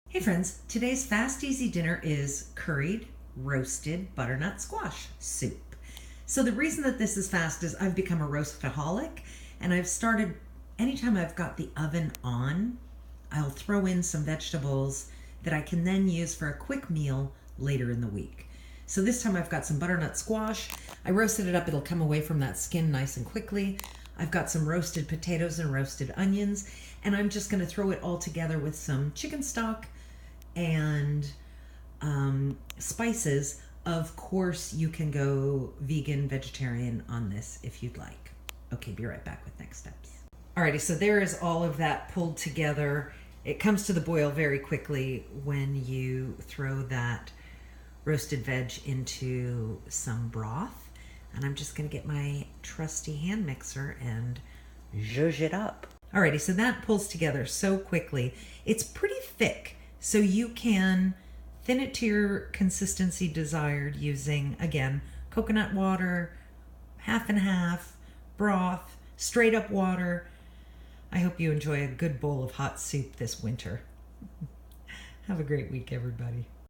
Hey friends, today's fast easy dinner is curried roasted butternut squash soup. So the reason that this is fast is I've become a roastaholic, and I've started, anytime I've got the oven on, I'll throw in some vegetables that I can then use for a quick meal later in the week. So this time I've got some butternut squash. I roasted it up, it'll come away from that skin nice and quickly. I've got some roasted potatoes and roasted onions, and I'm just going to throw it all together with some chicken stock and spices. Of course, you can go vegan, vegetarian on this if you'd like. Okay, be right back with next steps. Alrighty, so there is all of that pulled together. It comes to the boil very quickly when you throw that roasted veg into some broth. And I'm just gonna get my trusty hand mixer and zhuzh it up. Alrighty, so that pulls together so quickly. It's pretty thick, so you can thin it to your consistency desired using, again, coconut water, half and half, broth, straight up water. I hope you enjoy a good bowl of hot soup this winter. Have a great week, everybody.